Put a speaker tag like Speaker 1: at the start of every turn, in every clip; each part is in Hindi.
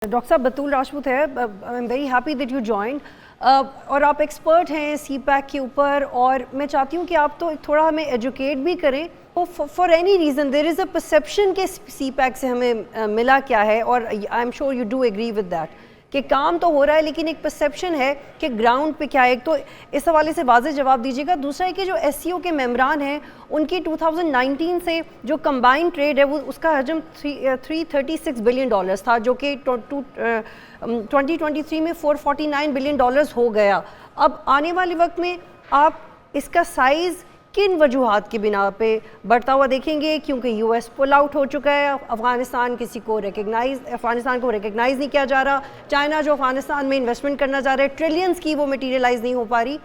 Speaker 1: डॉक्टर साहब बतूल राजपूत है। I am very happy that you joined और आप एक्सपर्ट हैं सी पैक के ऊपर, और मैं चाहती हूँ कि आप तो थोड़ा हमें एजुकेट भी करें। For any reason there is a perception के सी पैक से हमें मिला क्या है, और I am sure you do agree with that कि काम तो हो रहा है लेकिन एक परसेप्शन है कि ग्राउंड पे क्या है। तो इस हवाले से वाज़ेह जवाब दीजिएगा। दूसरा है कि जो एससीओ के मेंबरान हैं उनकी 2019 से जो कंबाइंड ट्रेड है वो उसका हजम $336 बिलियन था, जो कि 2023 में $449 बिलियन हो गया। अब आने वाले वक्त में आप इसका साइज़ किन वजूहात की बिना पे बढ़ता हुआ देखेंगे? क्योंकि यूएस पुल आउट हो चुका है, अफ़गानिस्तान को रिकग्नाइज़ नहीं किया जा रहा, चाइना जो अफ़गानिस्तान में इन्वेस्टमेंट करना चाह रहा है ट्रिलियंस की, वो मटीरियलाइज़ नहीं हो पा रही।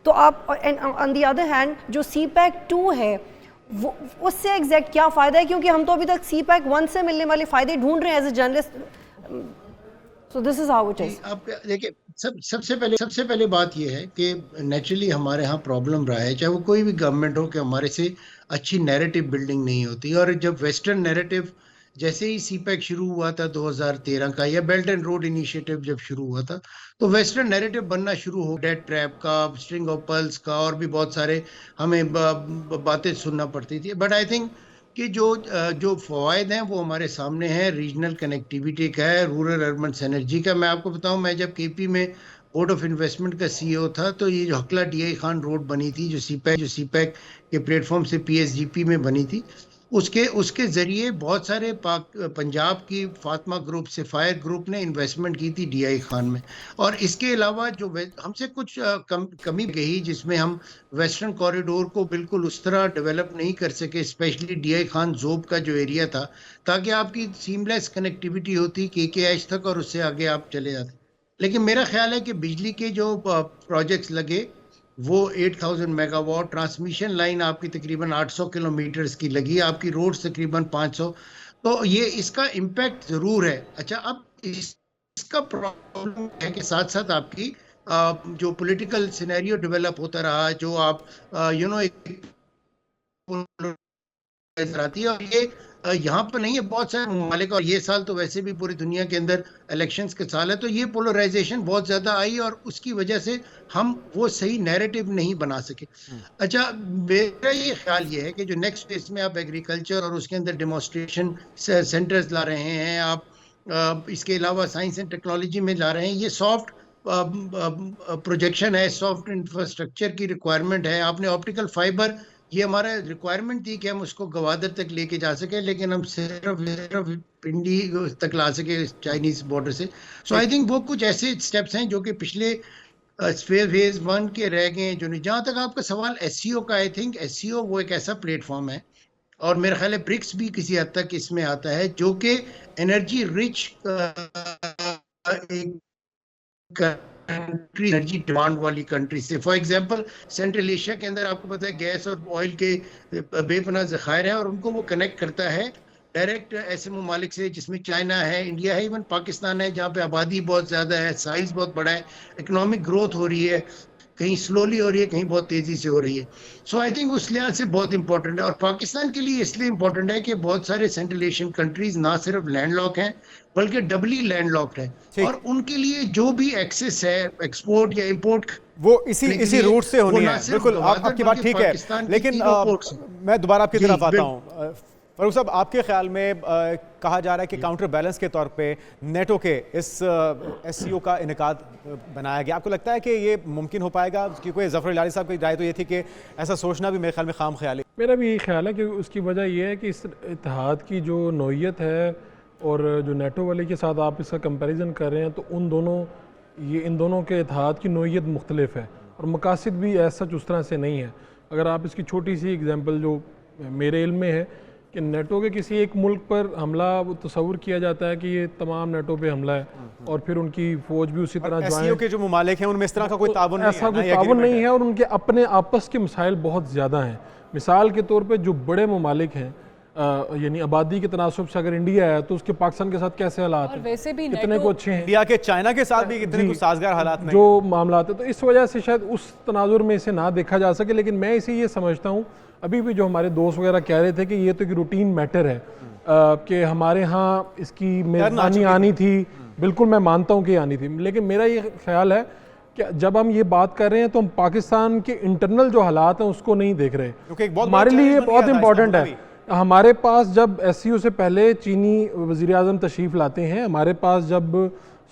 Speaker 1: तो आप ऑन दी अदर हैंड जो सी पैक 2 है वो उससे एग्जैक्ट क्या फ़ायदा है? क्योंकि हम तो अभी तक सी पैक 1 से मिलने वाले फ़ायदे ढूंढ रहे हैं as a journalist. So this is how it is.
Speaker 2: आप देखिए, सबसे पहले बात यह है कि नेचुरली हमारे यहाँ प्रॉब्लम रहा है, चाहे वो कोई भी गवर्नमेंट हो, कि हमारे से अच्छी नैरेटिव बिल्डिंग नहीं होती। और जब वेस्टर्न नैरेटिव, जैसे ही सीपैक शुरू हुआ था 2013 का, या बेल्ट एंड रोड इनिशिएटिव जब शुरू हुआ था, तो वेस्टर्न नैरेटिव बनना शुरू हो, डेट ट्रैप का, स्ट्रिंग ऑफ पर्ल्स का, और भी बहुत सारे हमें बातें सुनना पड़ती थी। बट आई थिंक कि जो फ़वाद हैं वो हमारे सामने हैं। रीजनल कनेक्टिविटी का है, रूरल अर्बन सिनर्जी का। मैं आपको बताऊं, मैं जब केपी में बोर्ड ऑफ इन्वेस्टमेंट का सीईओ था, तो ये जो हकला डीआई खान रोड बनी थी, जो सीपैक के प्लेटफॉर्म से पीएसजीपी में बनी थी, उसके जरिए बहुत सारे पंजाब की फातिमा ग्रुप, सफायर ग्रुप ने इन्वेस्टमेंट की थी डीआई खान में। और इसके अलावा जो हमसे कुछ कमी गई, जिसमें हम वेस्टर्न कॉरिडोर को बिल्कुल उस तरह डेवलप नहीं कर सके, स्पेशली डीआई खान जोब का जो एरिया था, ताकि आपकी सीमलेस कनेक्टिविटी होती केकेएच तक और उससे आगे आप चले जाते। लेकिन मेरा ख्याल है कि बिजली के जो प्रोजेक्ट्स लगे वो 8000 मेगावाट, ट्रांसमिशन लाइन आपकी तकरीबन 800 किलोमीटर की लगी, आपकी रोड्स तकरीबन 500। तो ये इसका इम्पैक्ट जरूर है। अच्छा, अब इसका प्रॉब्लम है कि साथ साथ आपकी जो पॉलिटिकल सिनेरियो डेवलप होता रहा, जो आप एक नजर आती है। और ये यहाँ पर नहीं है, बहुत सारे ममालिक, और ये साल तो वैसे भी पूरी दुनिया के अंदर इलेक्शंस के साल है, तो ये पोलराइजेशन बहुत ज़्यादा आई, और उसकी वजह से हम वो सही नैरेटिव नहीं बना सके। अच्छा, मेरा ये ख्याल ये है कि जो नेक्स्ट फेज में आप एग्रीकल्चर और उसके अंदर डेमोस्ट्रेशन सेंटर्स ला रहे हैं, आप इसके अलावा साइंस एंड टेक्नोलॉजी में ला रहे हैं, ये सॉफ्ट प्रोजेक्शन है, सॉफ्ट इंफ्रास्ट्रक्चर की रिक्वायरमेंट है। आपने ऑप्टिकल फाइबर, ये हमारा रिक्वायरमेंट थी कि हम उसको गवादर तक लेके जा सके, लेकिन हम सिर्फ पिंडी तक ला सके चाइनीज बॉर्डर से। सो आई थिंक वो कुछ ऐसे स्टेप्स हैं जो कि पिछले फेज 1 के रह गए हैं। जो नहीं, जहाँ तक आपका सवाल एससीओ का, आई थिंक एससीओ वो एक ऐसा प्लेटफॉर्म है, और मेरा ख्याल है ब्रिक्स भी किसी हद तक इसमें आता है, जो कि energy rich country, energy demand वाली कंट्री से। फॉर एग्जांपल, सेंट्रल एशिया के अंदर आपको पता है गैस और ऑयल के बेपनाह ज़खायर हैं, और उनको वो कनेक्ट करता है डायरेक्ट ऐसे ममालिक से जिसमें चाइना है, इंडिया है, इवन पाकिस्तान है, जहाँ पे आबादी बहुत ज़्यादा है, साइज बहुत बड़ा है, इकोनॉमिक ग्रोथ हो रही है, कहीं स्लोली हो रही है, कहीं बहुत तेज़ी से हो रही है। सो आई थिंक उस लिहाज से बहुत इंपॉर्टेंट है। और पाकिस्तान के लिए इसलिए इंपॉर्टेंट है कि बहुत सारे सेंट्रल एशियन कंट्रीज ना सिर्फ लैंडलॉक हैं, बल्कि डबली लैंडलॉक्ड है, और उनके लिए जो भी एक्सेस है एक्सपोर्ट या इंपोर्ट,
Speaker 3: वो इसी रूट से होनी है। बिल्कुल, आपकी बात ठीक है, लेकिन मैं दोबारा आपकी तरफ आता हूँ। फारूक साहब, आपके ख्याल में कहा जा रहा है कि काउंटर बैलेंस के तौर पे नेटो के इस एससीओ का इनेकाद बनाया गया। आपको लगता है कि ये मुमकिन हो पाएगा? क्योंकि ज़फ़र इलाही साहब की राय तो ये थी कि ऐसा सोचना भी मेरे ख्याल में खाम ख्याली।
Speaker 4: मेरा भी यही ख्याल है कि उसकी वजह यह है कि इस इत्तेहाद की जो नौइयत है और जो नेटो वाले के साथ आप इसका कंपैरिजन कर रहे हैं, तो इन दोनों के इत्तेहाद की नौइयत मुख्तलिफ है और मकासद भी ऐसा उस तरह से नहीं है। अगर आप इसकी छोटी सी एग्जांपल जो मेरे इल्म में है कि नेटो के किसी एक मुल्क पर हमला तस्वुर किया जाता है कि ये तमाम नेटो पे हमला है, और फिर उनकी फौज भी उसी तरह
Speaker 3: ज्वाइन के जो ममालिक हैं उनमें इस तरह का कोई ताबन नहीं है,
Speaker 4: ऐसा कोई ताबन नहीं है, और उनके अपने आपस के मसाइल बहुत ज़्यादा हैं। मिसाल के तौर पर जो बड़े ममालिक हैं, यानी आबादी के तनासब से अगर इंडिया है तो उसके पाकिस्तान के साथ कैसे हालात हैं,
Speaker 1: वैसे भी
Speaker 4: कितने को अच्छे हैं,
Speaker 3: इंडिया के चाइना के साथ भी कितने कुछ साजगार हालात नहीं,
Speaker 4: जो मामला है। तो इस वजह से शायद उस तनाजुर में इसे ना देखा जा सके। लेकिन मैं इसे ये समझता हूँ, अभी भी जो हमारे दोस्त वगैरह कह रहे थे कि ये तो एक रूटीन मैटर है कि हमारे यहाँ इसकी मेज़बानी आनी थी, बिल्कुल मैं मानता हूँ कि आनी थी, लेकिन मेरा ये ख्याल है कि जब हम ये बात कर रहे हैं तो हम पाकिस्तान के इंटरनल जो हालात हैं उसको नहीं देख रहे,
Speaker 3: क्योंकि एक बहुत
Speaker 4: हमारे
Speaker 3: बड़ा
Speaker 4: लिए ये
Speaker 3: challenge बन
Speaker 4: बहुत
Speaker 3: गया था
Speaker 4: इंपॉर्टेंट
Speaker 3: इसका
Speaker 4: है। हमारे पास जब SCO से पहले चीनी वज़ीर आज़म तशरीफ़ लाते हैं, हमारे पास जब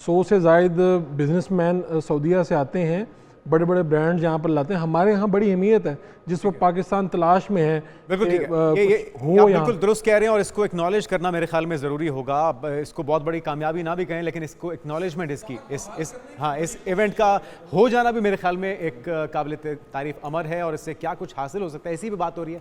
Speaker 4: 100 से ज़ायद बिजनेसमैन सऊदीया से आते हैं, बड़े बड़े ब्रांड्स यहाँ पर लाते हैं, हमारे यहाँ बड़ी अहमियत है जिस वक्त पाकिस्तान तलाश में है।
Speaker 3: बिल्कुल ठीक है, ये आप बिल्कुल दुरुस्त कह रहे हैं और इसको एक्नॉलेज करना मेरे ख्याल में ज़रूरी होगा। अब इसको बहुत बड़ी कामयाबी ना भी कहें, लेकिन इसको एक्नॉलेजमेंट इसकी इस इवेंट का हो जाना भी मेरे ख्याल में एक काबिल तारीफ अमर है, और इससे क्या कुछ हासिल हो सकता है इसी पे बात हो रही है।